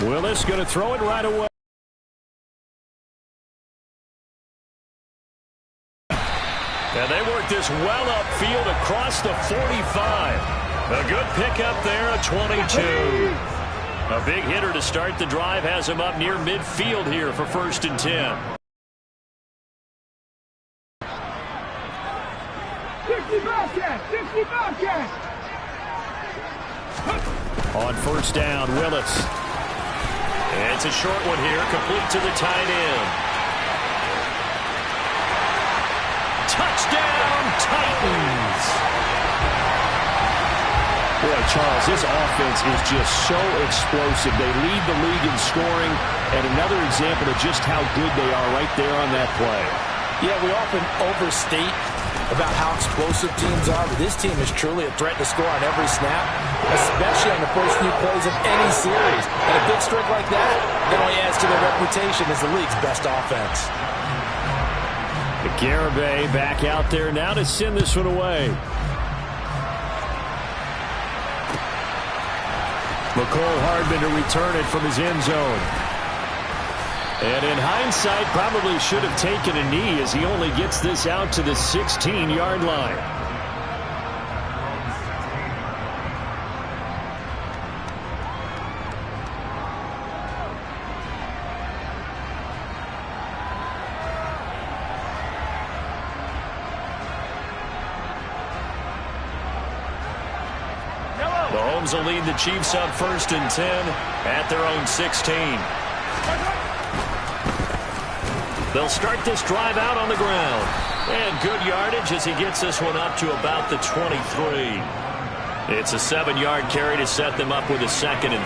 Willis going to throw it right away. And they work this well upfield across the 45. A good pickup there, a 22. A big hitter to start the drive has him up near midfield here for 1st and 10. On 1st down, Willis. It's a short one here, complete to the tight end. Touchdown, Titans! Boy, Charles, this offense is just so explosive. They lead the league in scoring, and another example of just how good they are right there on that play. Yeah, we often overstate about how explosive teams are, but this team is truly a threat to score on every snap, especially on the first few plays of any series. And a big streak like that not only adds to their reputation as the league's best offense. Garibay back out there now to send this one away. McCole Hardman to return it from his end zone. And in hindsight, probably should have taken a knee as he only gets this out to the 16-yard line. The Mahomes will lead the Chiefs up 1st and 10 at their own 16. They'll start this drive out on the ground. And good yardage as he gets this one up to about the 23. It's a 7-yard carry to set them up with a 2nd and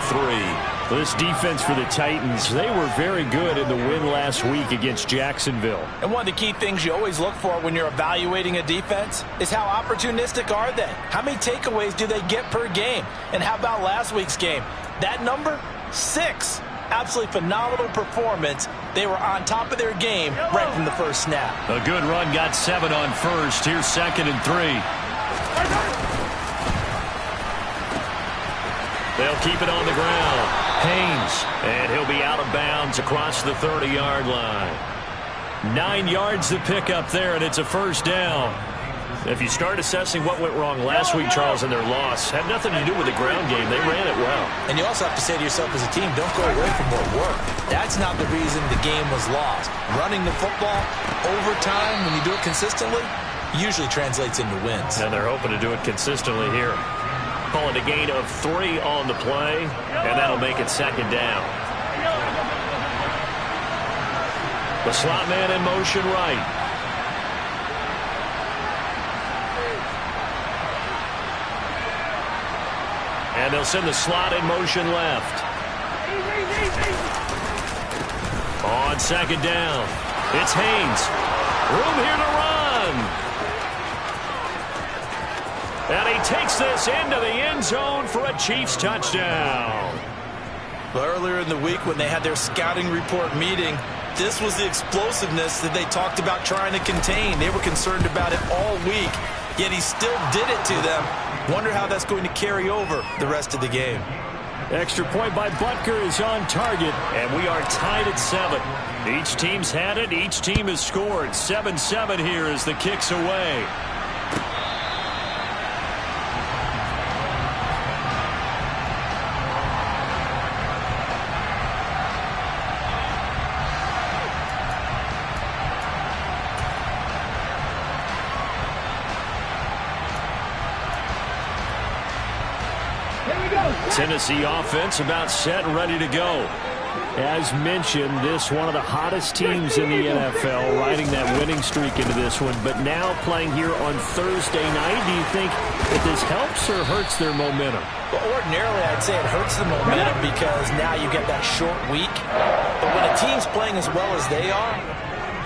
3. This defense for the Titans, they were very good in the win last week against Jacksonville. And one of the key things you always look for when you're evaluating a defense is how opportunistic are they? How many takeaways do they get per game? And how about last week's game? That number, 6. Absolutely phenomenal performance. They were on top of their game right from the first snap. A good run, got 7 on 1st. Here's 2nd and 3. They'll keep it on the ground. Haynes, and he'll be out of bounds across the 30-yard line. 9 yards to pick up there, and it's a 1st down. If you start assessing what went wrong last week, Charles, in their loss, had nothing to do with the ground game. They ran it well. And you also have to say to yourself as a team, don't go away from what worked. That's not the reason the game was lost. Running the football over time, when you do it consistently, usually translates into wins. And they're hoping to do it consistently here. Call it a gain of 3 on the play, and that'll make it 2nd down. The slot man in motion right. And they'll send the slot in motion left. On 2nd down, it's Haynes. Room here to run. And he takes this into the end zone for a Chiefs touchdown. Well, earlier in the week when they had their scouting report meeting, this was the explosiveness that they talked about trying to contain. They were concerned about it all week, yet he still did it to them. Wonder how that's going to carry over the rest of the game. Extra point by Butker is on target, and we are tied at 7. Each team's had it. Each team has scored. 7-7 here as the kick's away. Tennessee offense about set and ready to go. As mentioned, this one of the hottest teams in the NFL, riding that winning streak into this one, but now playing here on Thursday night. Do you think that this helps or hurts their momentum? Well, ordinarily, I'd say it hurts the momentum because now you get that short week. But when a team's playing as well as they are,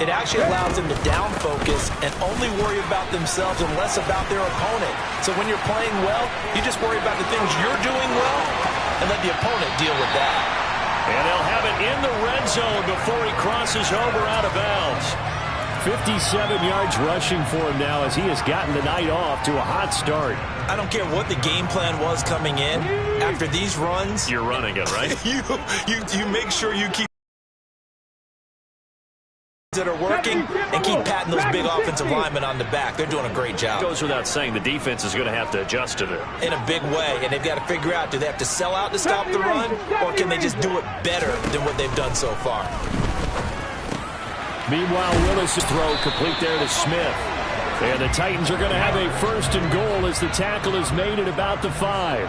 it actually allows them to down focus and only worry about themselves and less about their opponent. So when you're playing well, you just worry about the things you're doing well and let the opponent deal with that. And they'll have it in the red zone before he crosses over out of bounds. 57 yards rushing for him now as he has gotten the night off to a hot start. I don't care what the game plan was coming in. After these runs, you're running it, right? you make sure you keep that are working and keep patting those big offensive linemen on the back. They're doing a great job. Goes without saying the defense is going to have to adjust to it. In a big way, and they've got to figure out, do they have to sell out to stop the run, or can they just do it better than what they've done so far? Meanwhile, Willis' throw complete there to Smith. And the Titans are going to have a 1st and goal as the tackle is made at about the 5.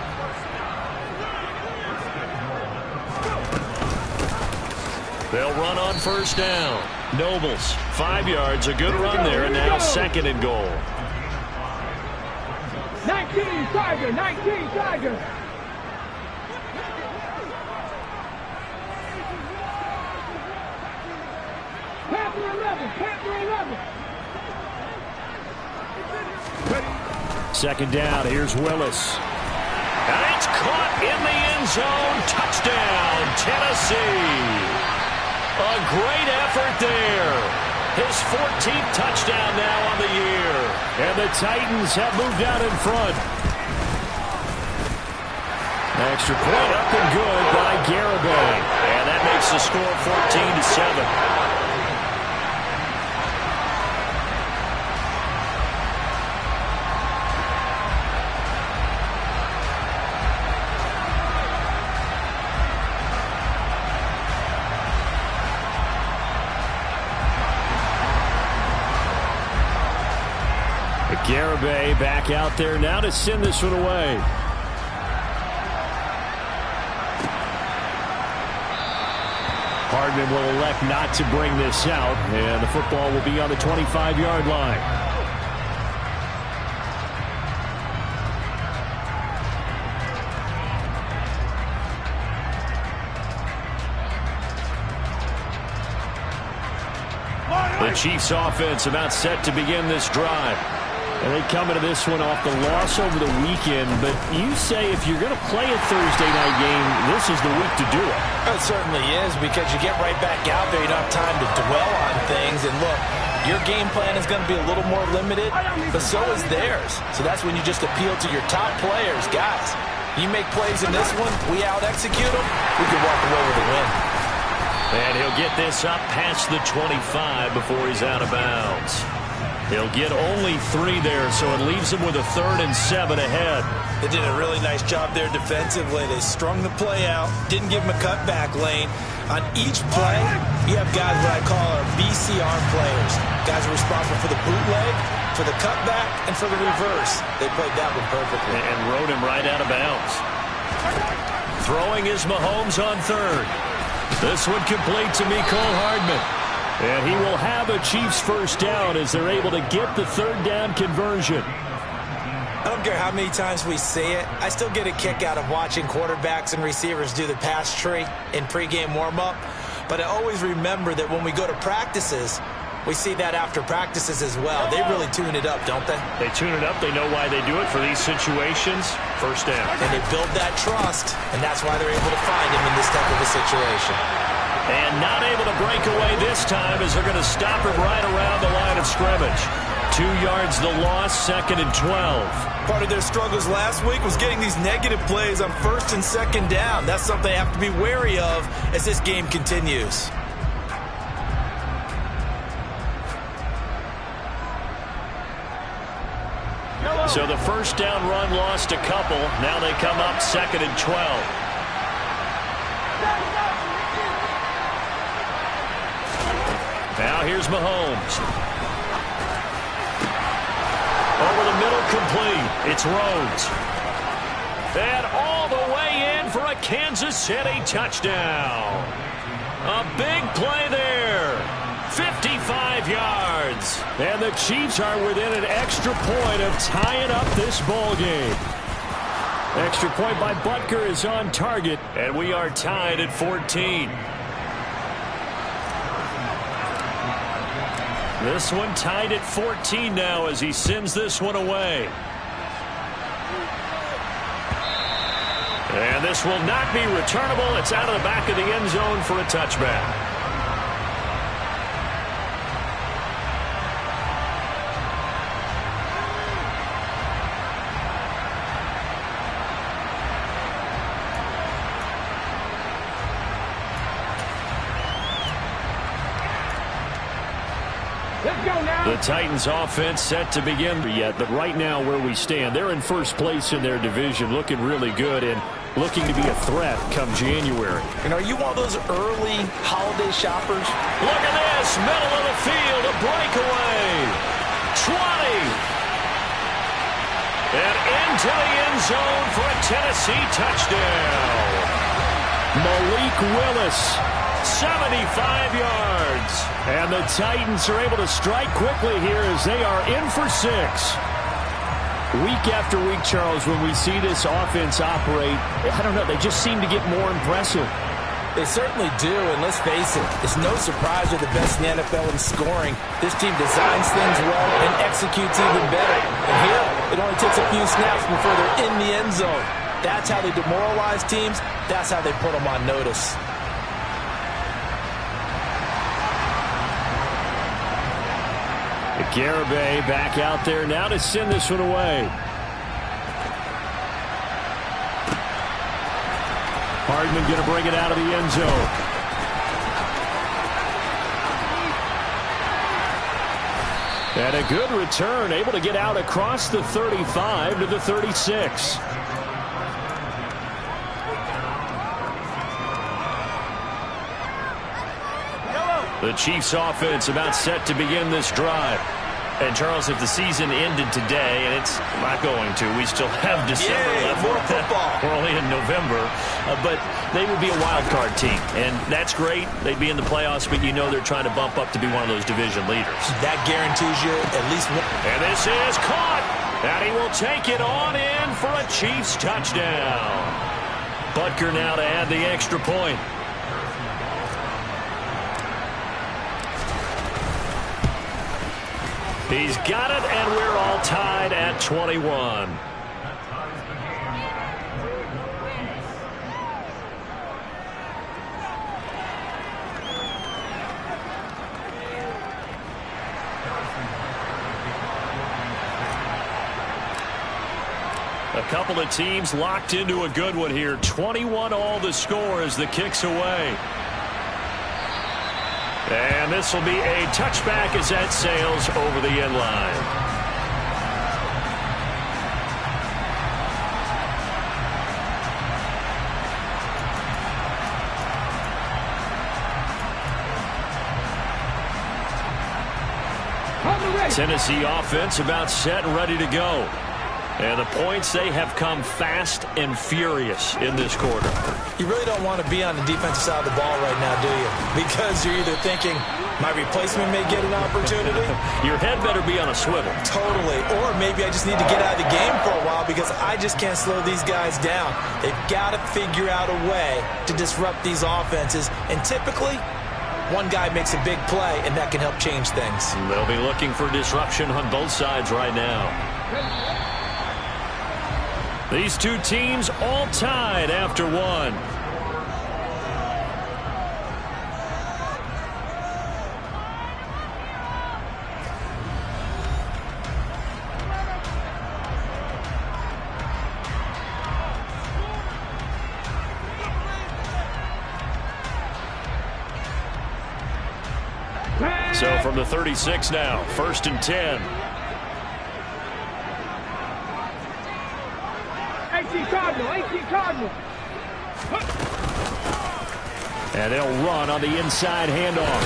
They'll run on 1st down. Nobles, 5 yards, a good run there, and now 2nd and goal. 19 Tiger, 19 Tiger. Panther 11, Panther 11. 2nd down, here's Willis. And it's caught in the end zone. Touchdown, Tennessee. A great effort there. His 14th touchdown now on the year. And the Titans have moved out in front. Extra point up and good by Garibay. And that makes the score 14-7. Garibay back out there now to send this one away. Hardman will elect not to bring this out, and the football will be on the 25-yard line. The Chiefs offense about set to begin this drive. And they come into this one off the loss over the weekend. But you say if you're going to play a Thursday night game, this is the week to do it. It certainly is, because you get right back out there. You don't have time to dwell on things. And look, your game plan is going to be a little more limited, but so is theirs. So that's when you just appeal to your top players. Guys, you make plays in this one, we out-execute them, we can walk away with a win. And he'll get this up past the 25 before he's out of bounds. He'll get only 3 there, so it leaves him with a 3rd and 7 ahead. They did a really nice job there defensively. They strung the play out, didn't give him a cutback lane. On each play, you have guys what I call our BCR players. Guys are responsible for the bootleg, for the cutback, and for the reverse. They played that one perfectly. And rode him right out of bounds. Throwing is Mahomes on 3rd. This one complete to Mecole Hardman. And he will have a Chiefs 1st down as they're able to get the 3rd down conversion. I don't care how many times we see it. I still get a kick out of watching quarterbacks and receivers do the pass tree in pregame warm-up. But I always remember that when we go to practices, we see that after practices as well. They really tune it up, don't they? They tune it up. They know why they do it for these situations. 1st down. And they build that trust, and that's why they're able to find him in this type of a situation. And not able to break away this time as they're going to stop him right around the line of scrimmage. 2 yards the loss, 2nd and 12. Part of their struggles last week was getting these negative plays on 1st and 2nd down. That's something they have to be wary of as this game continues. So the 1st down run lost a couple. Now they come up 2nd and 12. Now here's Mahomes. Over the middle, complete. It's Rhodes. And all the way in for a Kansas City touchdown. A big play there. 55 yards. And the Chiefs are within an extra point of tying up this ball game. Extra point by Butker is on target, and we are tied at 14. This one tied at 14 now as he sends this one away. And this will not be returnable. It's out of the back of the end zone for a touchback. The Titans offense set to begin yet, but right now where we stand, they're in first place in their division, looking really good and looking to be a threat come January. And are you one of those early holiday shoppers? Look at this, middle of the field, a breakaway. 20. And into the end zone for a Tennessee touchdown. Malik Willis, 75 yards. And the Titans are able to strike quickly here as they are in for 6. Week after week, Charles, when we see this offense operate, I don't know, they just seem to get more impressive. They certainly do, and let's face it, it's no surprise they're the best in the NFL in scoring. This team designs things well and executes even better. And here, it only takes a few snaps before they're in the end zone. That's how they demoralize teams. That's how they put them on notice. Garibay back out there now to send this one away. Hardman going to bring it out of the end zone. And a good return, able to get out across the 35 to the 36. The Chiefs offense about set to begin this drive. And, Charles, if the season ended today, and it's not going to, we still have December left. More football. We're only in November. But they would be a wild card team. And that's great. They'd be in the playoffs, but you know they're trying to bump up to be one of those division leaders. That guarantees you at least one. And this is caught. And he will take it on in for a Chiefs touchdown. Butker now to add the extra point. He's got it, and we're all tied at 21. A couple of teams locked into a good one here. 21 all the score as the kick's away. And this will be a touchback as that sails over the end line. Tennessee offense about set and ready to go. And the points, they have come fast and furious in this quarter. You really don't want to be on the defensive side of the ball right now, do you? Because you're either thinking, my replacement may get an opportunity. Your head better be on a swivel. Totally. Or maybe I just need to get out of the game for a while because I just can't slow these guys down. They've got to figure out a way to disrupt these offenses. And typically, one guy makes a big play, and that can help change things. They'll be looking for disruption on both sides right now. These two teams all tied after one. So from the 36 now, 1st and 10. 18 Cardinal. And they'll run on the inside handoff.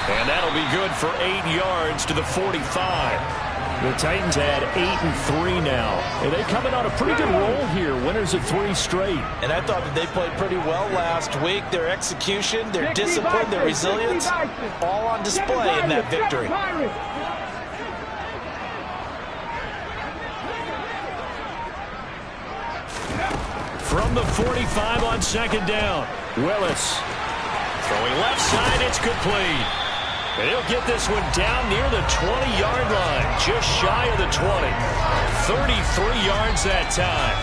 And that'll be good for 8 yards to the 45. The Titans had 8-3 now. And they come in on a pretty good roll here. Winners of 3 straight. And I thought that they played pretty well last week. Their execution, their discipline, their resilience, all on display in that victory. From the 45 on 2nd down, Willis throwing left side, it's complete. And he'll get this one down near the 20-yard line, just shy of the 20. 33 yards that time.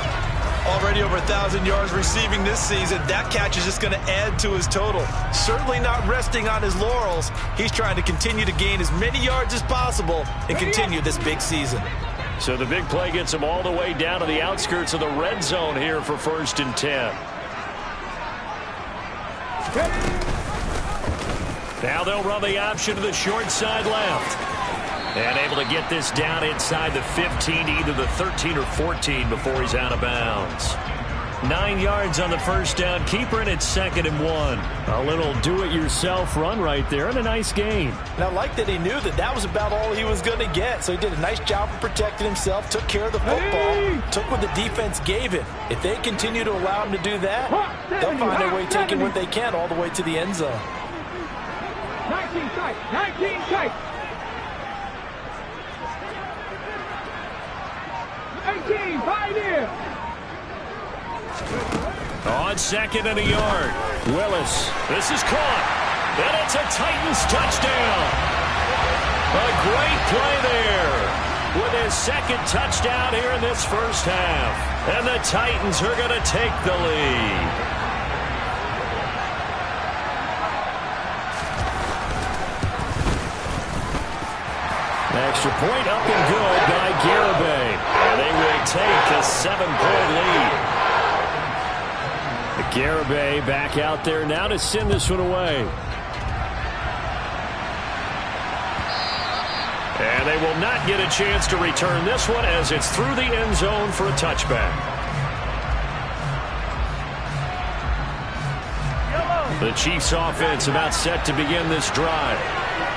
Already over 1,000 yards receiving this season. That catch is just going to add to his total. Certainly not resting on his laurels. He's trying to continue to gain as many yards as possible and continue this big season. So the big play gets him all the way down to the outskirts of the red zone here for 1st and 10. Now they'll run the option to the short side left. And able to get this down inside the 15 to either the 13 or 14 before he's out of bounds. 9 yards on the first down. Keeper, and it's 2nd and 1. A little do-it-yourself run right there, and a nice gain. And I like that he knew that that was about all he was going to get. So he did a nice job of protecting himself, took care of the football, took what the defense gave him. If they continue to allow him to do that, they'll find their way taking what they can all the way to the end zone. 19 tight, 19 tight. 18, 5 here. On 2nd and a yard. Willis. This is caught. And it's a Titans touchdown. A great play there. With his 2nd touchdown here in this first half. And the Titans are going to take the lead. Extra point up and good by Garibay. And they will take a 7-point lead. Garibay back out there now to send this one away. And they will not get a chance to return this one as it's through the end zone for a touchback. The Chiefs offense about set to begin this drive.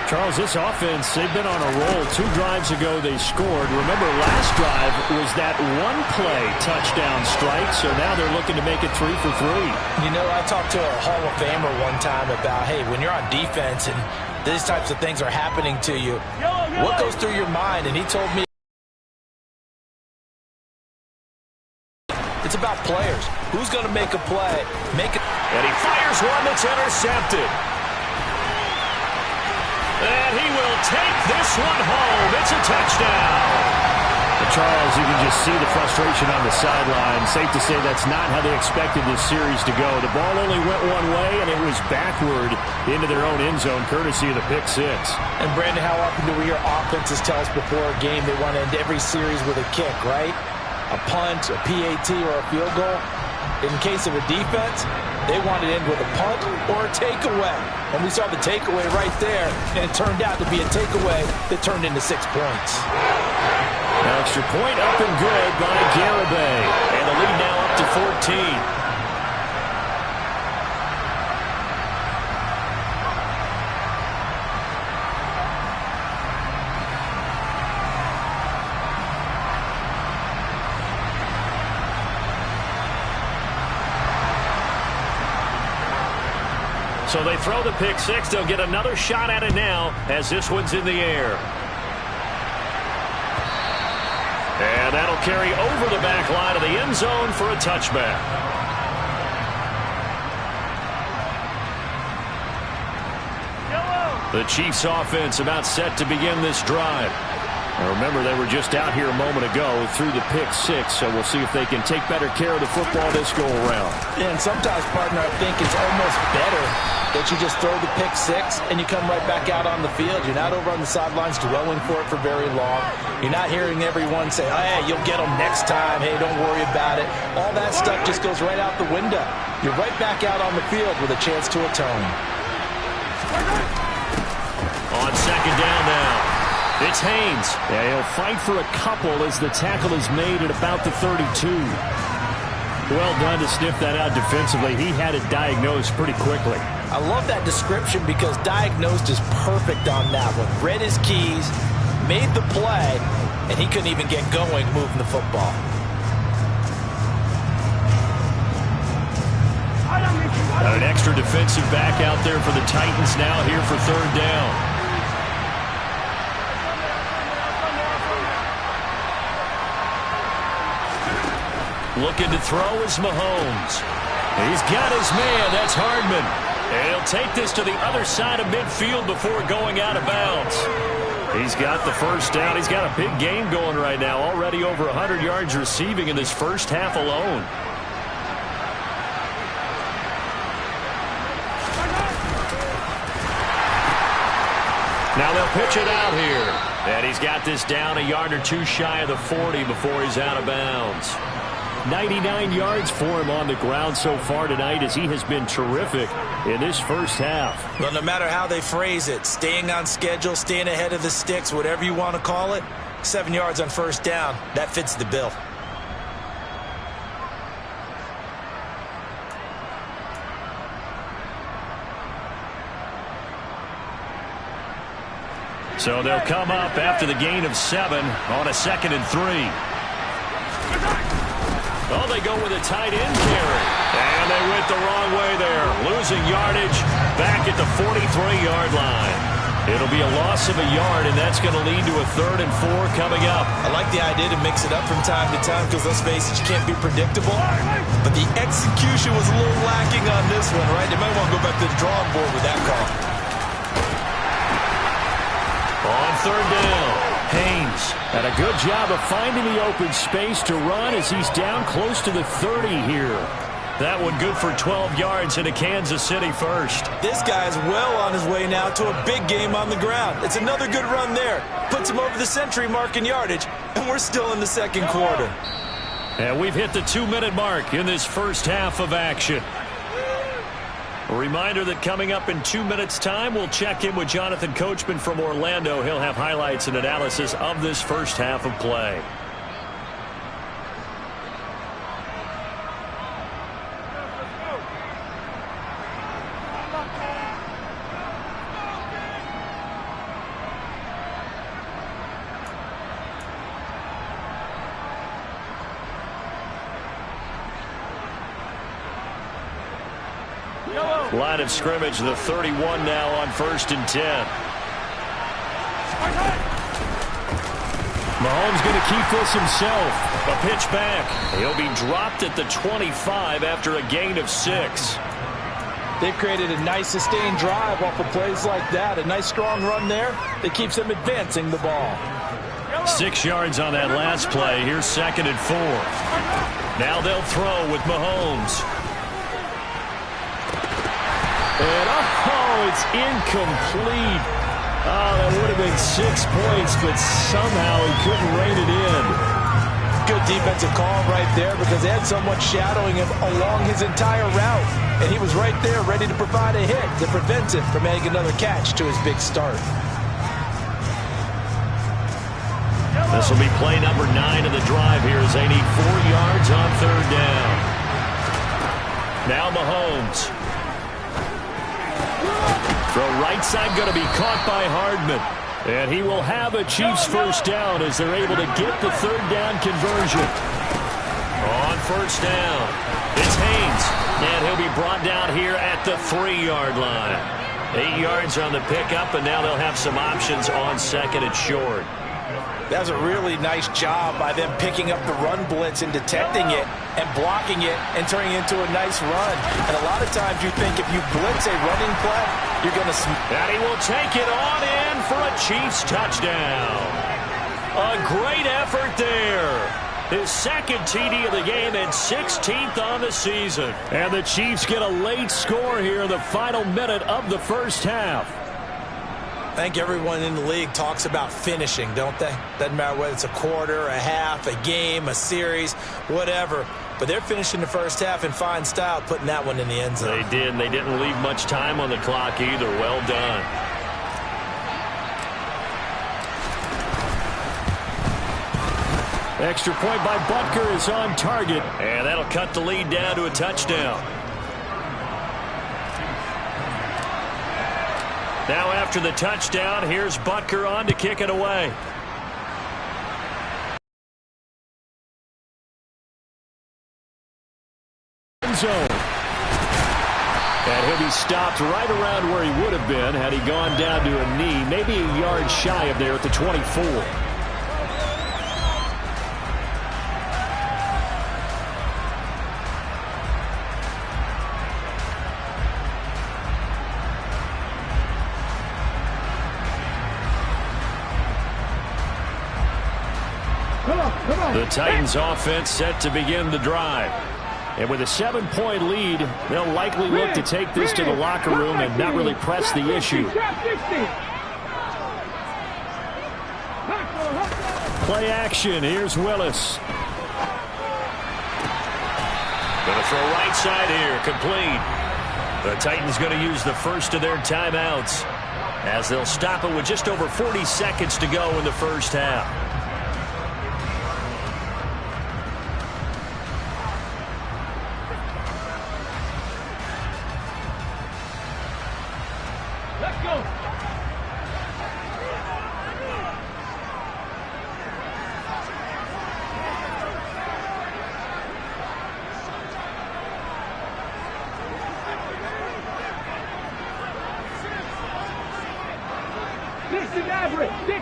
Charles, this offense, they've been on a roll. 2 drives ago they scored. Remember, last drive was that one-play touchdown strike, so now they're looking to make it 3 for 3. You know, I talked to a Hall of Famer one time about, hey, when you're on defense and these types of things are happening to you, what goes through your mind? And he told me it's about players. Who's going to make a play? And he fires one that's intercepted. And he will take this one home. It's a touchdown. Charles, you can just see the frustration on the sideline. Safe to say that's not how they expected this series to go. The ball only went one way, and it was backward into their own end zone, courtesy of the pick 6. And, Brandon, how often do we hear offenses tell us before a game they want to end every series with a kick, right? A punt, a PAT, or a field goal. In case of a defense, they want to end with a punt or a takeaway. And we saw the takeaway right there, and it turned out to be a takeaway that turned into 6 points. Extra point up and good by Garibay. And the lead now up to 14. So they throw the pick 6. They'll get another shot at it now as this one's in the air. And that'll carry over the back line of the end zone for a touchback. The Chiefs offense about set to begin this drive. Now remember, they were just out here a moment ago through the pick 6, so we'll see if they can take better care of the football this go around. And sometimes, partner, I think it's almost better that you just throw the pick 6 and you come right back out on the field. You're not over on the sidelines dwelling for it for very long. You're not hearing everyone say, oh, hey, you'll get them next time. Hey, don't worry about it. All that stuff just goes right out the window. You're right back out on the field with a chance to atone. On 2nd down now. It's Haynes. Yeah, he'll fight for a couple as the tackle is made at about the 32. Well done to sniff that out defensively. He had it diagnosed pretty quickly. I love that description because diagnosed is perfect on that one. Read his keys, made the play, and he couldn't even get going moving the football. An extra defensive back out there for the Titans now here for 3rd down. Looking to throw is Mahomes. He's got his man. That's Hardman. And he'll take this to the other side of midfield before going out of bounds. He's got the first down. He's got a big game going right now. Already over 100 yards receiving in this first half alone. Now they'll pitch it out here. And he's got this down a yard or two shy of the 40 before he's out of bounds. 99 yards for him on the ground so far tonight, as he has been terrific in this first half. Well, no matter how they phrase it, staying on schedule, staying ahead of the sticks, whatever you want to call it, 7 yards on first down, that fits the bill. So they'll come up after the gain of 7 on a 2nd and 3. Oh, they go with a tight end carry. And they went the wrong way there. Losing yardage back at the 43-yard line. It'll be a loss of a yard, and that's going to lead to a 3rd and 4 coming up. I like the idea to mix it up from time to time because, let's face it, you can't be predictable. But the execution was a little lacking on this one, right? They might want to go back to the drawing board with that call. On 3rd down, Haynes had a good job of finding the open space to run as he's down close to the 30 here. that one good for 12 yards in a Kansas City first. This guy's well on his way now to a big game on the ground. It's another good run there. Puts him over the century mark in yardage, and we're still in the second quarter. And we've hit the 2-minute mark in this first half of action. A reminder that coming up in 2 minutes' time, we'll check in with Jonathan Coachman from Orlando. He'll have highlights and analysis of this first half of play. Line of scrimmage, the 31 now on 1st and 10. Mahomes going to keep this himself. A pitch back. He'll be dropped at the 25 after a gain of 6. They've created a nice sustained drive off of plays like that. A nice strong run there that keeps them advancing the ball. 6 yards on that last play. Here's 2nd and 4. Now they'll throw with Mahomes. And it's incomplete. Oh, that would have been 6 points, but somehow he couldn't rein it in. Good defensive call right there because they had someone shadowing him along his entire route. And he was right there ready to provide a hit to prevent him from making another catch to his big start. This will be play number 9 of the drive here as they need 4 yards on 3rd down. Now Mahomes. Throw right side going to be caught by Hardman. And he will have a Chiefs first down as they're able to get the 3rd down conversion. On 1st down, it's Haynes. And he'll be brought down here at the 3-yard line. 8 yards on the pickup, and now they'll have some options on 2nd and short. That was a really nice job by them picking up the run blitz and detecting it and blocking it and turning it into a nice run. And a lot of times you think if you blitz a running play, you're going to... And he will take it on in for a Chiefs touchdown. A great effort there. His 2nd TD of the game and 16th on the season. And the Chiefs get a late score here in the final minute of the first half. I think everyone in the league talks about finishing, don't they? Doesn't matter whether it's a quarter, a half, a game, a series, whatever. But they're finishing the first half in fine style, putting that one in the end zone. They did, and they didn't leave much time on the clock either. Well done. Extra point by Butker is on target. And that'll cut the lead down to a touchdown. Now after the touchdown, here's Butker on to kick it away. Zone. And he'll be stopped right around where he would have been had he gone down to a knee, maybe a yard shy of there at the 24. The Titans offense set to begin the drive. And with a 7-point lead, they'll likely look to take this to the locker room and not really press the issue. Play action. Here's Willis. Going to throw right side here, complete. The Titans going to use the first of their timeouts as they'll stop it with just over 40 seconds to go in the first half. Let's go.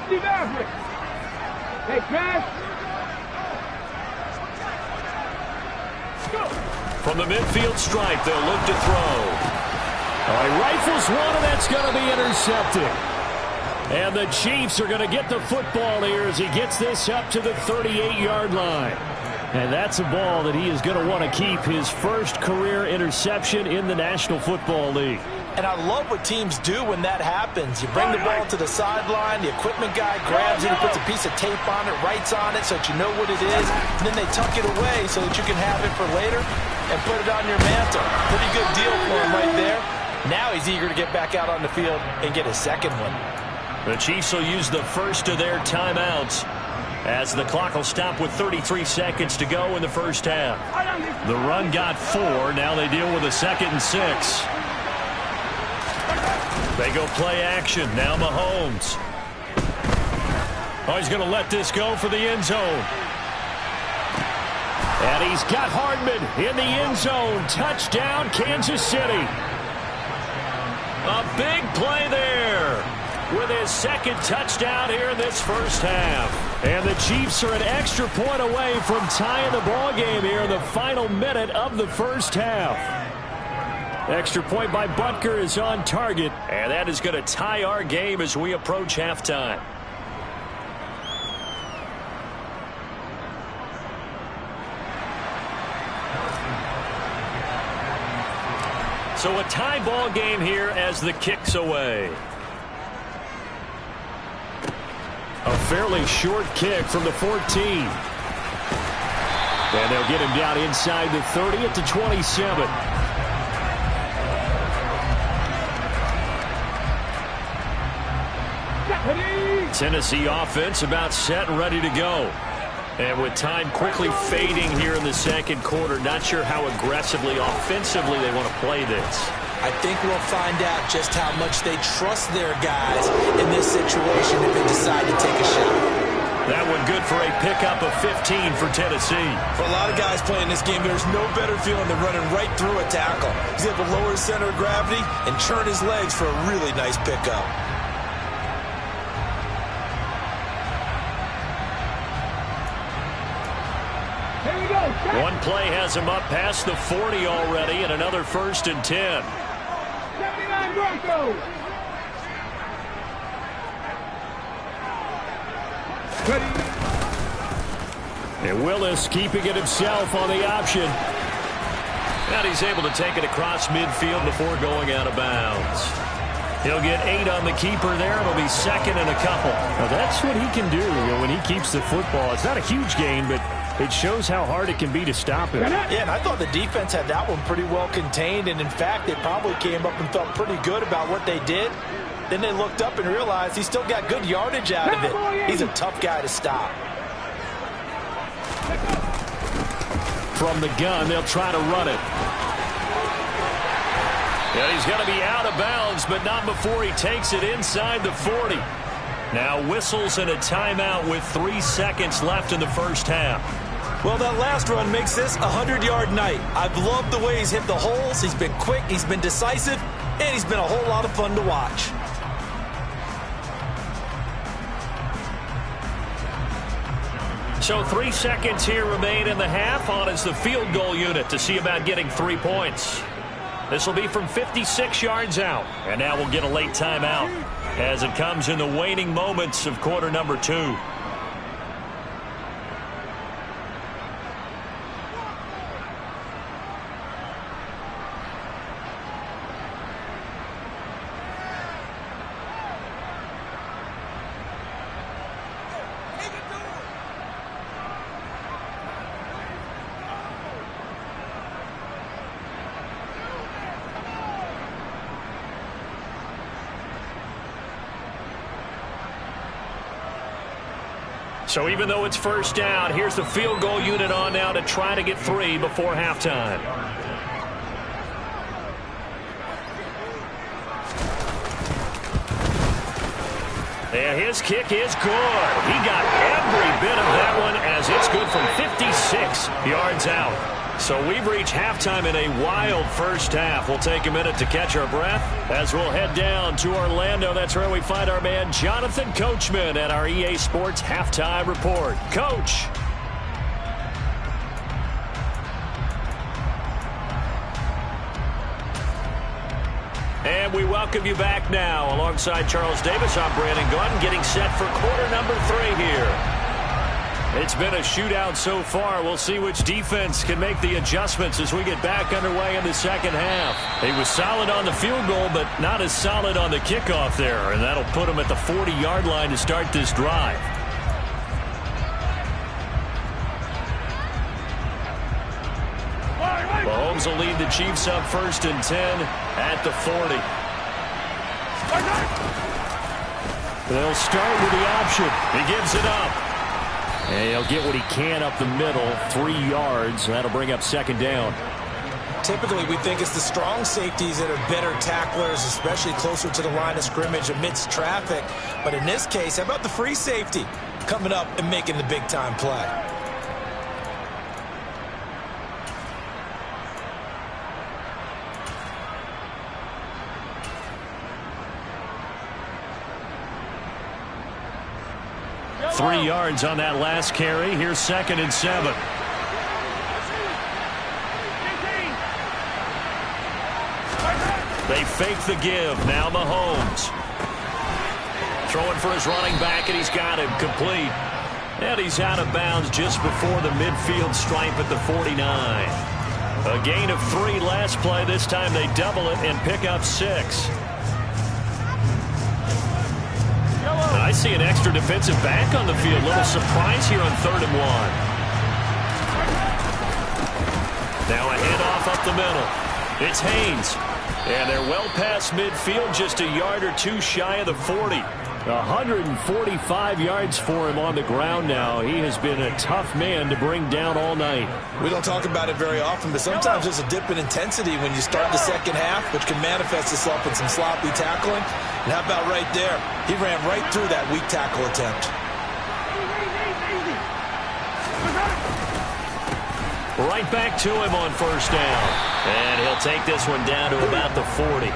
Steve Maverick. Hey, pass. Go. From the midfield stripe, they'll look to throw. He rifles one, and that's going to be intercepted. And the Chiefs are going to get the football here as he gets this up to the 38-yard line. And that's a ball that he is going to want to keep, his first career interception in the National Football League. And I love what teams do when that happens. You bring the ball to the sideline, the equipment guy grabs it, he puts a piece of tape on it, writes on it so that you know what it is, and then they tuck it away so that you can have it for later and put it on your mantle. Pretty good deal for him right there. Now he's eager to get back out on the field and get his second one. The Chiefs will use the first of their timeouts as the clock will stop with 33 seconds to go in the first half. The run got 4. Now they deal with a 2nd and 6. They go play action. Now Mahomes. Oh, he's going to let this go for the end zone. And he's got Hardman in the end zone. Touchdown, Kansas City. A big play there with his second touchdown here in this first half. And the Chiefs are an extra point away from tying the ball game here in the final minute of the first half. Extra point by Butker is on target. And that is going to tie our game as we approach halftime. So a tie ball game here as the kick's away. A fairly short kick from the 14. And they'll get him down inside the 30 at the 27. Tennessee offense about set and ready to go. And with time quickly fading here in the second quarter, not sure how aggressively, offensively they want to play this. I think we'll find out just how much they trust their guys in this situation if they decide to take a shot. That one good for a pickup of 15 for Tennessee. For a lot of guys playing this game, there's no better feeling than running right through a tackle. He's able to lower his center of gravity and churn his legs for a really nice pickup. One play has him up past the 40 already, and another 1st and 10. 79 Broncos. And Willis keeping it himself on the option. And he's able to take it across midfield before going out of bounds. He'll get 8 on the keeper there. It'll be 2nd and a couple. Now that's what he can do when he keeps the football. It's not a huge gain, but it shows how hard it can be to stop him. Yeah, and I thought the defense had that one pretty well contained, and in fact, they probably came up and felt pretty good about what they did. Then they looked up and realized he still got good yardage out of it. He's a tough guy to stop. From the gun, they'll try to run it. And he's going to be out of bounds, but not before he takes it inside the 40. Now whistles and a timeout with 3 seconds left in the first half. Well, that last run makes this a 100-yard night. I've loved the way he's hit the holes. He's been quick, he's been decisive, and he's been a whole lot of fun to watch. So 3 seconds here remain in the half. On is the field goal unit to see about getting 3 points. This will be from 56 yards out. And now we'll get a late timeout as it comes in the waning moments of quarter number 2. So even though it's first down, here's the field goal unit on now to try to get 3 before halftime. And his kick is good. He got every bit of that one as it's good from 56 yards out. So we've reached halftime in a wild first half. We'll take a minute to catch our breath as we'll head down to Orlando. That's where we find our man Jonathan Coachman at our EA Sports Halftime Report. Coach. And we welcome you back now. Alongside Charles Davis, I'm Brandon Gunn, getting set for quarter number 3 here. It's been a shootout so far. We'll see which defense can make the adjustments as we get back underway in the second half. He was solid on the field goal, but not as solid on the kickoff there, and that'll put him at the 40-yard line to start this drive. Mahomes will lead the Chiefs up 1st and 10 at the 40. They'll start with the option. He gives it up. And he'll get what he can up the middle, 3 yards. That'll bring up 2nd down. Typically, we think it's the strong safeties that are better tacklers, especially closer to the line of scrimmage amidst traffic. But in this case, how about the free safety coming up and making the big-time play? Three yards on that last carry. Here's 2nd and 7. They fake the give. Now Mahomes. Throwing for his running back, and he's got him complete. And he's out of bounds just before the midfield stripe at the 49. A gain of 3 last play. This time they double it and pick up 6. I see an extra defensive back on the field. Little surprise here on 3rd and 1. Now a handoff up the middle. It's Haynes. And they're well past midfield, just a yard or 2 shy of the 40. 145 yards for him on the ground now. He has been a tough man to bring down all night. We don't talk about it very often, but sometimes there's a dip in intensity when you start the second half, which can manifest itself in some sloppy tackling. And how about right there? He ran right through that weak tackle attempt. Right back to him on 1st down. And he'll take this one down to about the 40.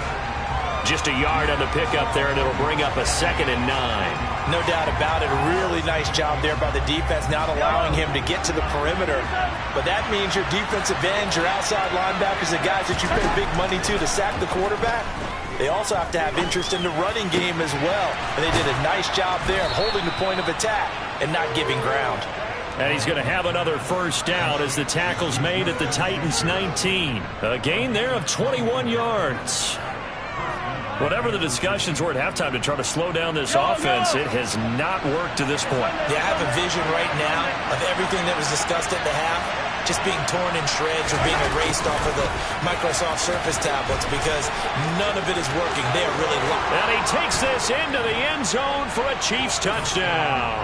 Just a yard on the pickup there, and it'll bring up a 2nd and 9. No doubt about it. A really nice job there by the defense, not allowing him to get to the perimeter. But that means your defensive ends, your outside linebackers, the guys that you pay big money to sack the quarterback, they also have to have interest in the running game as well. And they did a nice job there of holding the point of attack and not giving ground. And he's going to have another 1st down as the tackle's made at the Titans' 19. A gain there of 21 yards. Whatever the discussions were at halftime to try to slow down this offense, it has not worked to this point. Yeah, I have a vision right now of everything that was discussed at the half just being torn in shreds or being erased off of the Microsoft Surface tablets because none of it is working. They are really locked. And he takes this into the end zone for a Chiefs touchdown.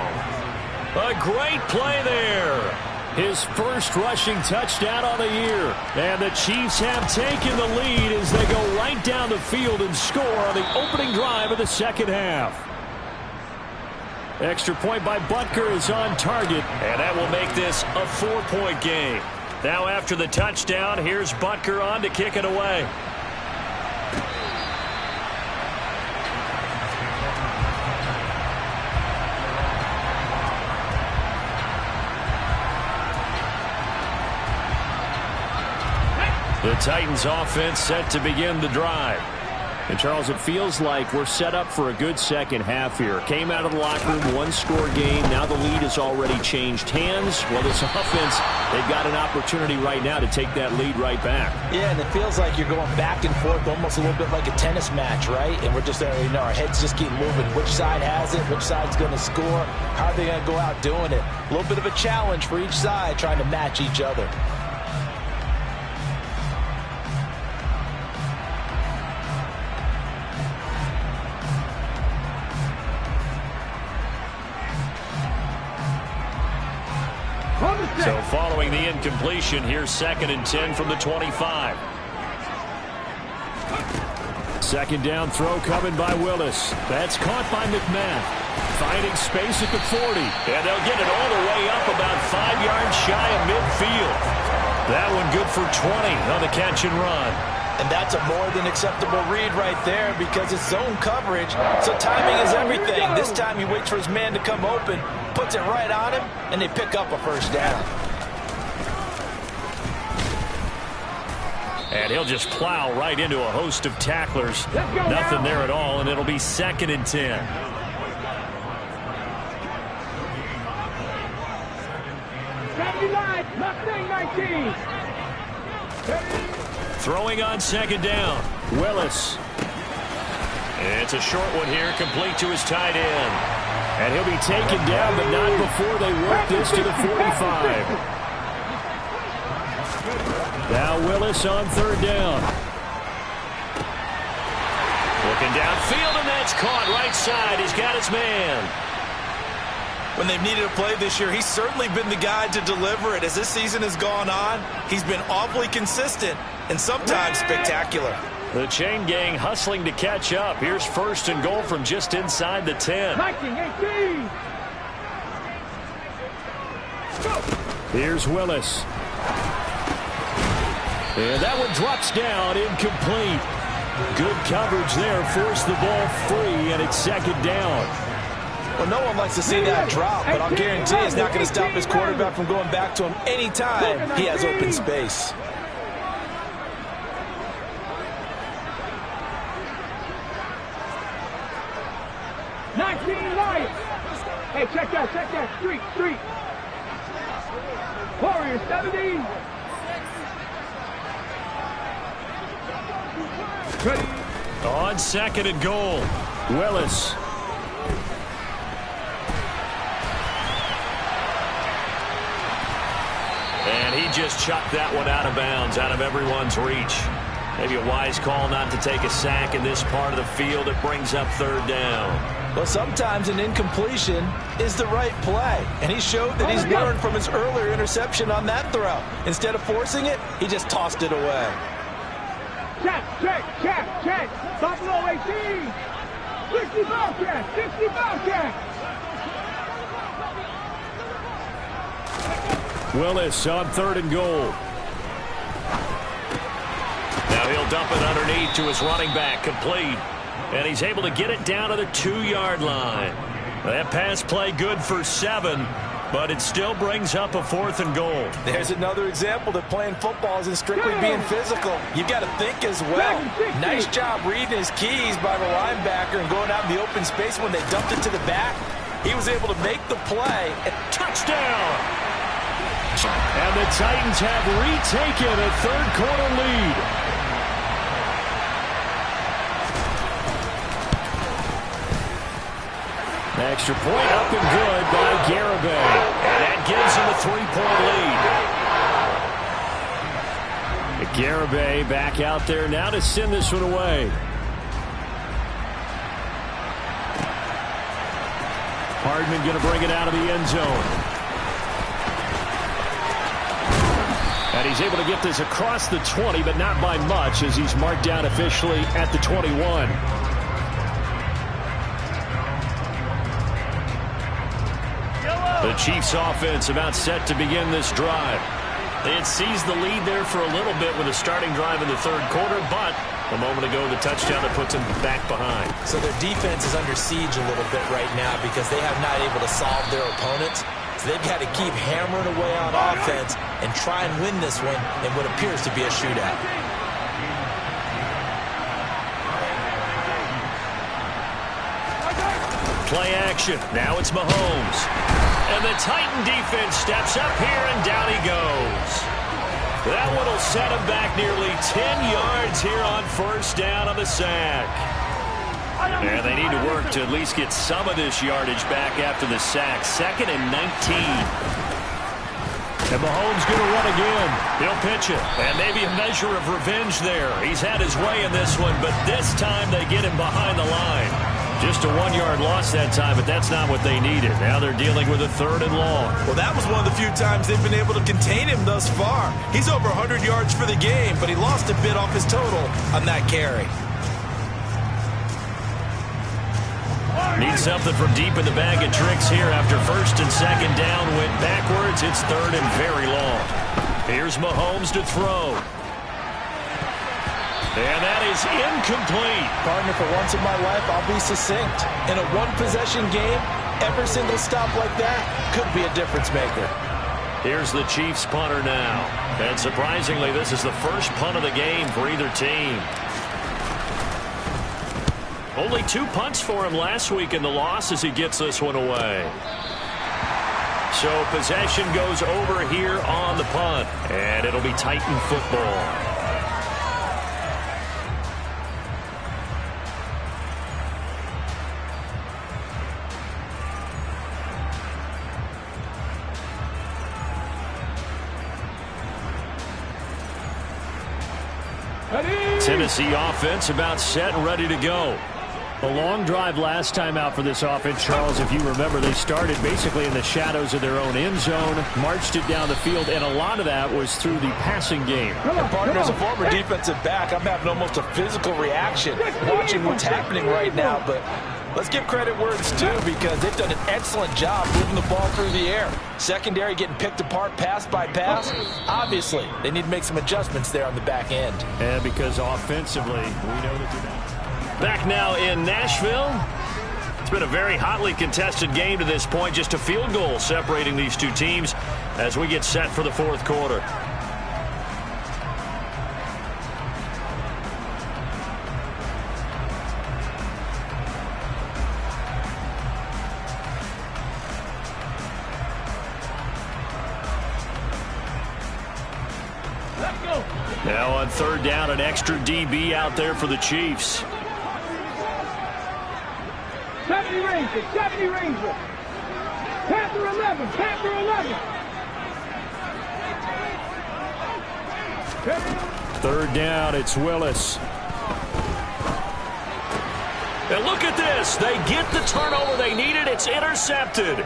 A great play there. His first rushing touchdown on the year. And the Chiefs have taken the lead as they go right down the field and score on the opening drive of the second half. Extra point by Butker is on target, and that will make this a 4-point game. Now after the touchdown, here's Butker on to kick it away. The Titans offense set to begin the drive. And, Charles, it feels like we're set up for a good second half here. Came out of the locker room, 1-score game. Now the lead has already changed hands. Well, this offense, they've got an opportunity right now to take that lead right back. Yeah, and it feels like you're going back and forth almost a little bit like a tennis match, right? And we're just, our heads just keep moving. Which side has it? Which side's going to score? How are they going to go out doing it? A little bit of a challenge for each side trying to match each other. So following the incompletion, here's 2nd and 10 from the 25. Second down throw coming by Willis. That's caught by McMath. Finding space at the 40. And they'll get it all the way up about 5 yards shy of midfield. That one good for 20 on the catch and run. And that's a more than acceptable read right there because it's zone coverage, so timing is everything. This time he waits for his man to come open, puts it right on him, and they pick up a first down. And he'll just plow right into a host of tacklers. Nothing there at all, and it'll be 2nd and 10. Mustang 19. Throwing on 2nd down. Willis. It's a short one here, complete to his tight end. And he'll be taken down, but not before they work this to the 45. Now Willis on 3rd down. Looking downfield, and that's caught right side. He's got his man. When they've needed a play this year, he's certainly been the guy to deliver it. As this season has gone on, he's been awfully consistent and sometimes spectacular. The chain gang hustling to catch up. Here's 1st and goal from just inside the 10. 19-18. Here's Willis. And that one drops down, incomplete. Good coverage there, forced the ball free, and it's 2nd down. Well, no one likes to see that drop, but I'll guarantee he's not going to stop his quarterback from going back to him anytime he has open space. Hey, check that, street. Warriors, 70. Ready. On 2nd and goal. Willis. And he just chucked that one out of bounds, out of everyone's reach. Maybe a wise call not to take a sack in this part of the field. It brings up 3rd down. Well, sometimes an incompletion is the right play, and he showed that he's learned from his earlier interception on that throw. Instead of forcing it, he just tossed it away. Check. Buffalo 18. 60 Bobcats. Willis on 3rd and goal. Now he'll dump it underneath to his running back, complete. And he's able to get it down to the 2-yard line. That pass play good for 7, but it still brings up a 4th and goal. There's another example that playing football isn't strictly being physical. You've got to think as well. Nice job reading his keys by the linebacker and going out in the open space. When they dumped it to the back, he was able to make the play. Touchdown! And the Titans have retaken a 3rd quarter lead. Extra point up and good by Garibay. And that gives him a 3-point lead. Garibay back out there now to send this one away. Hardman going to bring it out of the end zone. And he's able to get this across the 20, but not by much, as he's marked down officially at the 21. The Chiefs offense about set to begin this drive. They had seized the lead there for a little bit with a starting drive in the 3rd quarter, but a moment ago the touchdown that puts them back behind. So their defense is under siege a little bit right now because they have not able to solve their opponents. So they've got to keep hammering away on offense and try and win this one in what appears to be a shootout. Play action. Now it's Mahomes. And the Titan defense steps up here, and down he goes. That one will set him back nearly 10 yards here on 1st down on the sack. And they need to work to at least get some of this yardage back after the sack. 2nd and 19. And Mahomes going to run again. He'll pitch it. And maybe a measure of revenge there. He's had his way in this one, but this time they get him behind the line. Just a 1-yard loss that time, but that's not what they needed. Now they're dealing with a 3rd and long. Well, that was one of the few times they've been able to contain him thus far. He's over 100 yards for the game, but he lost a bit off his total on that carry. Need something from deep in the bag of tricks here after 1st and 2nd down. Went backwards. It's 3rd and very long. Here's Mahomes to throw. And that is incomplete. Partner, for once in my life, I'll be succinct. In a one-possession game, every single stop like that could be a difference maker. Here's the Chiefs punter now. And surprisingly, this is the first punt of the game for either team. Only 2 punts for him last week in the loss as he gets this one away. So possession goes over here on the punt. And it'll be Titan football. Tennessee offense about set and ready to go. A long drive last time out for this offense, Charles. If you remember, they started basically in the shadows of their own end zone, marched it down the field, and a lot of that was through the passing game. And partner, as a former defensive back, I'm having almost a physical reaction watching what's happening right now. But let's give credit where it's due, because they've done an excellent job moving the ball through the air. Secondary getting picked apart pass by pass. Obviously, they need to make some adjustments there on the back end. And because offensively, we know that they're not. Back now in Nashville. It's been a very hotly contested game to this point. Just a field goal separating these two teams as we get set for the 4th quarter. Let's go. Now on 3rd down, an extra DB out there for the Chiefs. 70 Rangers, 70 Rangers. Panther 11, Panther 11. 3rd down, it's Willis. And look at this. They get the turnover they needed. It's intercepted.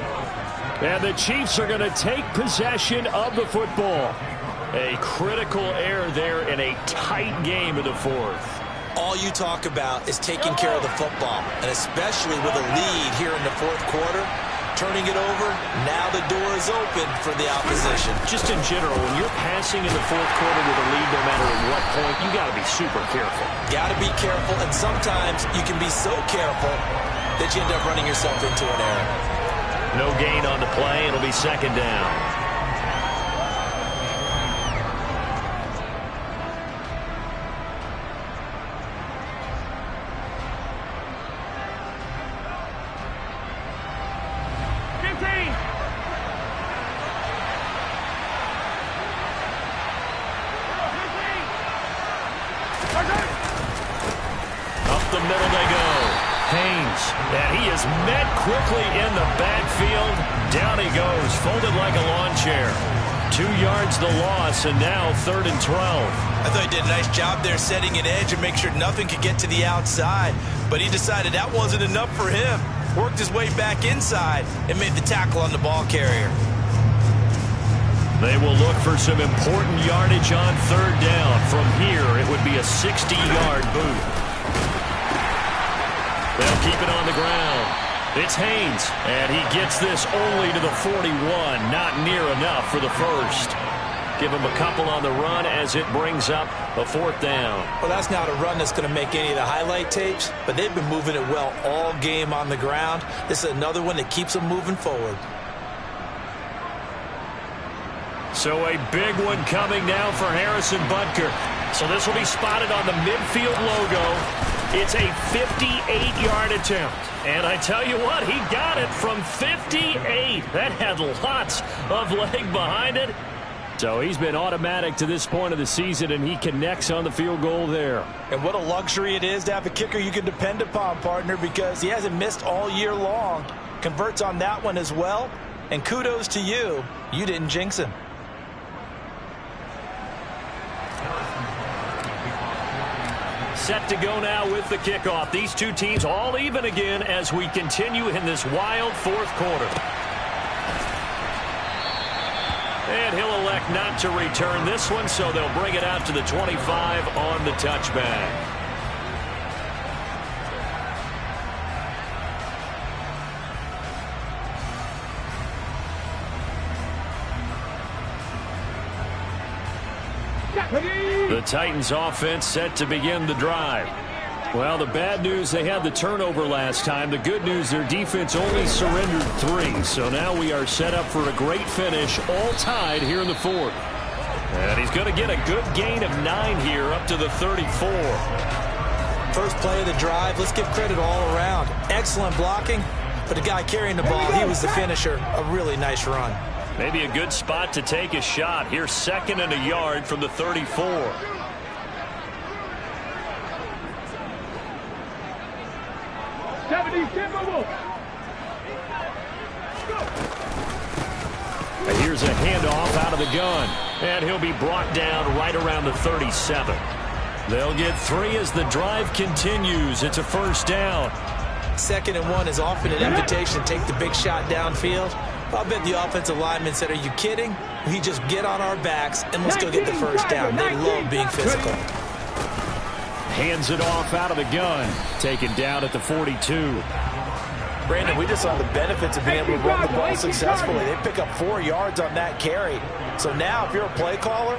And the Chiefs are going to take possession of the football. A critical error there in a tight game in the 4th. All you talk about is taking care of the football, and especially with a lead here in the 4th quarter, turning it over, now the door is open for the opposition. Just in general, when you're passing in the 4th quarter with a lead, no matter at what point, you got to be super careful. Got to be careful, and sometimes you can be so careful that you end up running yourself into an error. No gain on the play. It'll be 2nd down. Up the middle they go. Haynes, and he is met quickly in the backfield. Down he goes, folded like a lawn chair. 2 yards the loss, and now 3rd and 12. I thought he did a nice job there setting an edge and make sure nothing could get to the outside. But he decided that wasn't enough for him. Worked his way back inside and made the tackle on the ball carrier. They will look for some important yardage on 3rd down. From here, it would be a 60-yard boot. They'll keep it on the ground. It's Haynes, and he gets this only to the 41. Not near enough for the 1st. Give him a couple on the run as it brings up a 4th down. Well, that's not a run that's going to make any of the highlight tapes, but they've been moving it well all game on the ground. This is another one that keeps them moving forward. So a big one coming now for Harrison Butker. So this will be spotted on the midfield logo. It's a 58-yard attempt. And I tell you what, he got it from 58. That had lots of leg behind it. So he's been automatic to this point of the season, and he connects on the field goal there. And what a luxury it is to have a kicker you can depend upon, partner, because he hasn't missed all year long. Converts on that one as well. And kudos to you. You didn't jinx him. set to go now with the kickoff. These two teams all even again as we continue in this wild fourth quarter. And he'll elect not to return this one, so they'll bring it out to the 25 on the touchback. The Titans offense set to begin the drive. Well, the bad news, they had the turnover last time. The good news, their defense only surrendered 3. So now we are set up for a great finish, all tied here in the fourth. And he's going to get a good gain of 9 here up to the 34. First play of the drive, let's give credit all around. Excellent blocking, but the guy carrying the ball, he was the finisher. A really nice run. Maybe a good spot to take a shot. Here's 2nd and a yard from the 34. And here's a handoff out of the gun. And he'll be brought down right around the 37. They'll get 3 as the drive continues. It's a first down. 2nd and 1 is often an invitation to take the big shot downfield. I bet the offensive lineman said, are you kidding? We just get on our backs and let's go get the first down. They love being physical. Hands it off out of the gun. Taken down at the 42. Brandon, we just saw the benefits of being able to run the ball successfully. They pick up 4 yards on that carry. So now if you're a play caller,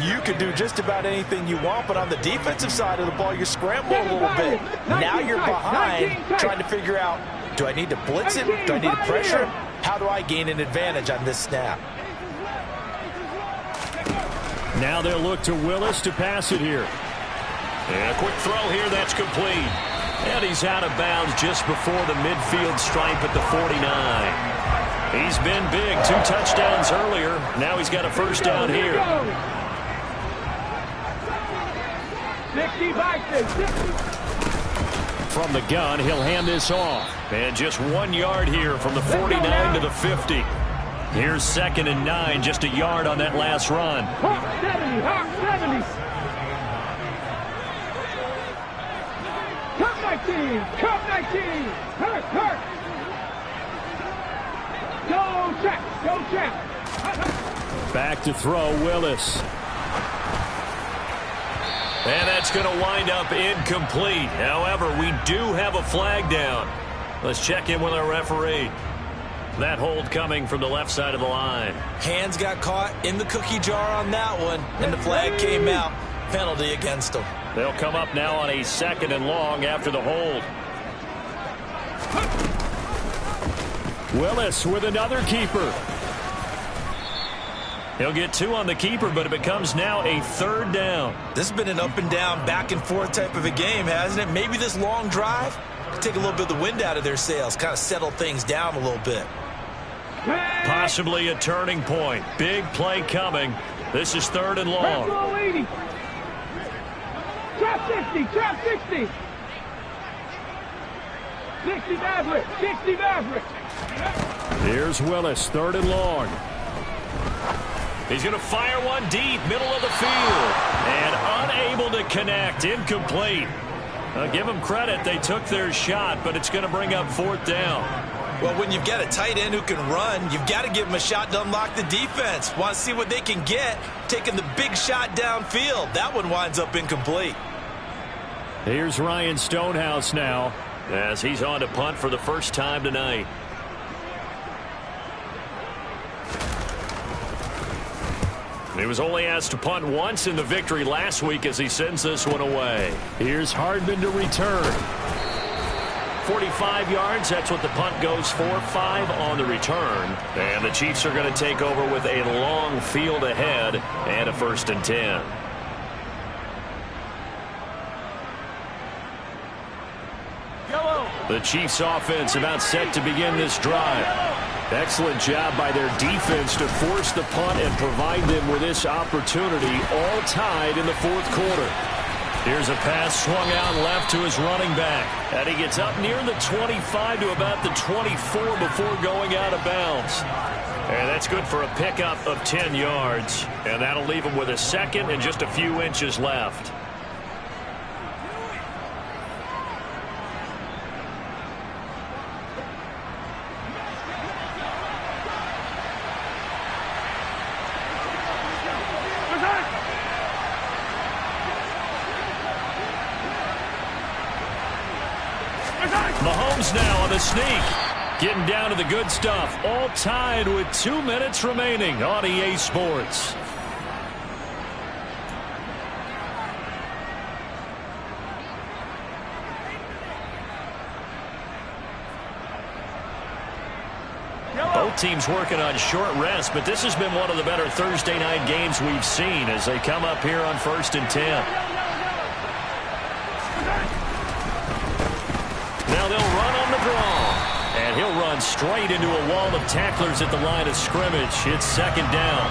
you can do just about anything you want, but on the defensive side of the ball, you scramble a little bit. Now you're behind trying to figure out, do I need to blitz it? Do I need to pressure him? How do I gain an advantage on this snap? Now they'll look to Willis to pass it here. And a quick throw here, that's complete. And he's out of bounds just before the midfield stripe at the 49. He's been big, 2 touchdowns earlier. Now he's got a first down here. 60. From the gun, he'll hand this off. And just 1 yard here from the 49 to the 50. Here's 2nd and 9, just a yard on that last run. 70, 70. Come 19. Hurt. Go check. Back to throw, Willis. And that's going to wind up incomplete. However, we do have a flag down. Let's check in with our referee. That hold coming from the left side of the line. Hands got caught in the cookie jar on that one, and the flag came out. Penalty against them. They'll come up now on a 2nd and long after the hold. Willis with another keeper. He'll get 2 on the keeper, but it becomes now a 3rd down. This has been an up and down, back and forth type of a game, hasn't it? Maybe this long drive could take a little bit of the wind out of their sails, kind of settle things down a little bit. Possibly a turning point. Big play coming. This is 3rd and long. Trap 60. 60 Maverick. Here's Willis, 3rd and long. He's going to fire one deep, middle of the field. And unable to connect, incomplete. Give them credit, they took their shot, but it's going to bring up 4th down. Well, when you've got a tight end who can run, you've got to give him a shot to unlock the defense. Want to see what they can get, taking the big shot downfield. That one winds up incomplete. Here's Ryan Stonehouse now, as he's on to punt for the first time tonight. He was only asked to punt once in the victory last week as he sends this one away. Here's Hardman to return. 45 yards, that's what the punt goes for. 5 on the return. And the Chiefs are going to take over with a long field ahead and a 1st and 10. The Chiefs offense about set to begin this drive. Excellent job by their defense to force the punt and provide them with this opportunity, all tied in the 4th quarter. Here's a pass swung out left to his running back. And he gets up near the 25 to about the 24 before going out of bounds. And that's good for a pickup of 10 yards. And that'll leave him with a 2nd and just a few inches left. the sneak. Getting down to the good stuff. All tied with 2 minutes remaining on EA Sports. Both teams working on short rest, but this has been one of the better Thursday night games we've seen as they come up here on 1st and 10. Now they'll run on the draw. And he'll run straight into a wall of tacklers at the line of scrimmage. It's 2nd down.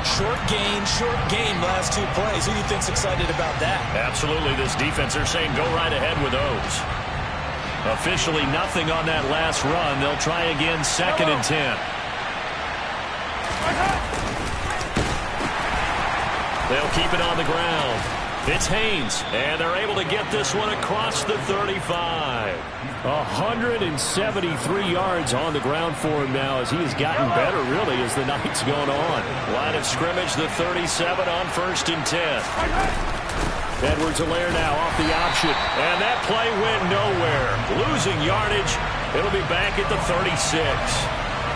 Short gain last 2 plays. Who do you think's excited about that? Absolutely. This defense, they're saying go right ahead with those. Officially nothing on that last run. They'll try again 2nd and 10. They'll keep it on the ground. It's Haynes, and they're able to get this one across the 35. 173 yards on the ground for him now as he has gotten better, really, as the night's gone on. Line of scrimmage, the 37 on 1st and 10. Edwards-Helaire now off the option, and that play went nowhere. Losing yardage. It'll be back at the 36.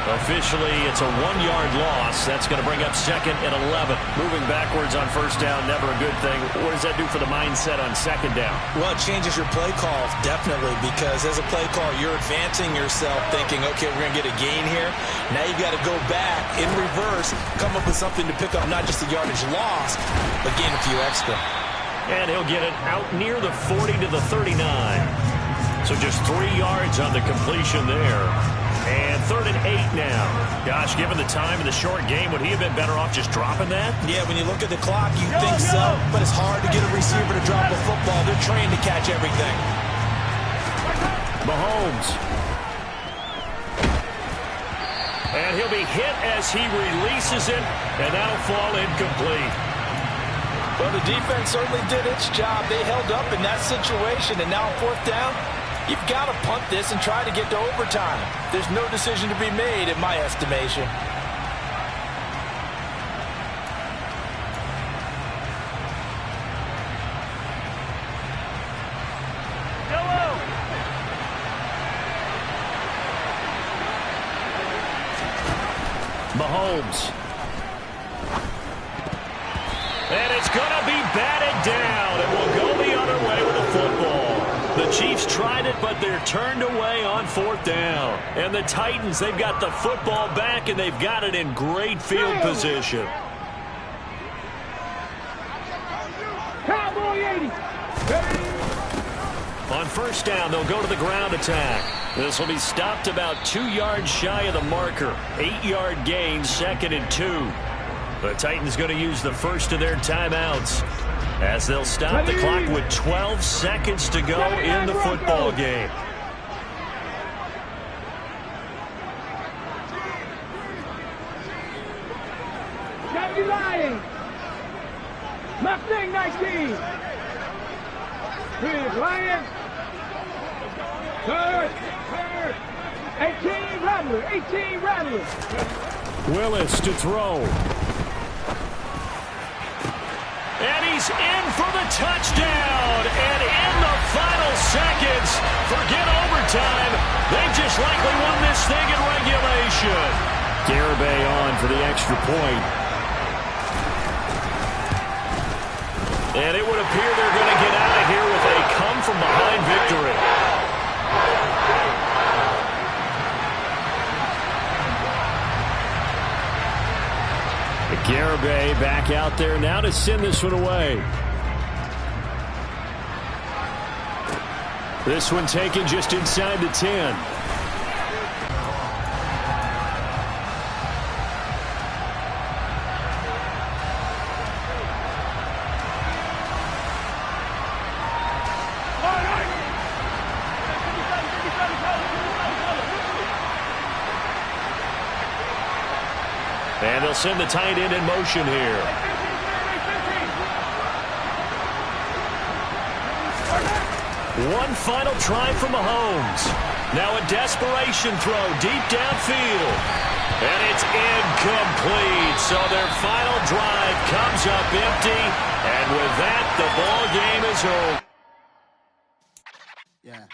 Officially, it's a 1-yard loss. That's going to bring up 2nd and 11. Moving backwards on 1st down, never a good thing. What does that do for the mindset on 2nd down? Well, it changes your play call, definitely, because as a play call, you're advancing yourself thinking, okay, we're going to get a gain here. Now you've got to go back in reverse, come up with something to pick up not just the yardage lost, but gain a few extra. And he'll get it out near the 40 to the 39. So just 3 yards on the completion there. And 3rd and 8 now. Gosh, given the time in the short game, would he have been better off just dropping that? Yeah, when you look at the clock, you think so. But it's hard to get a receiver to drop a football. They're trained to catch everything. Mahomes. And he'll be hit as he releases it, and that'll fall incomplete. Well, the defense certainly did its job. They held up in that situation, and now 4th down, you've got to punt this and try to get to overtime. There's no decision to be made, in my estimation. Mahomes. And it's going to be batted down, and we'll go the other way with the football. The Chiefs tried it, but they're turned away on 4th down. And the Titans, they've got the football back, and they've got it in great field position. Cowboy 80. On 1st down, they'll go to the ground attack. This will be stopped about 2 yards shy of the marker. 8-yard gain, 2nd and 2. The Titans going to use the first of their timeouts as they'll stop the clock with 12 seconds to go in the football game. Johnny Lyons. Mustang 19. Here's Lyons. 3rd. 18 Rattler. 18 Rattler. Willis to throw. And he's in for the touchdown. And in the final seconds, forget overtime. They just likely won this thing in regulation. Garibay on for the extra point. And it would appear they're going to get out of here with a come-from-behind victory. Garibay back out there now to send this one away. This one taken just inside the 10. And they'll send the tight end in motion here. One final try from Mahomes. Now a desperation throw deep downfield. And it's incomplete. So their final drive comes up empty. And with that, the ball game is over. Yeah.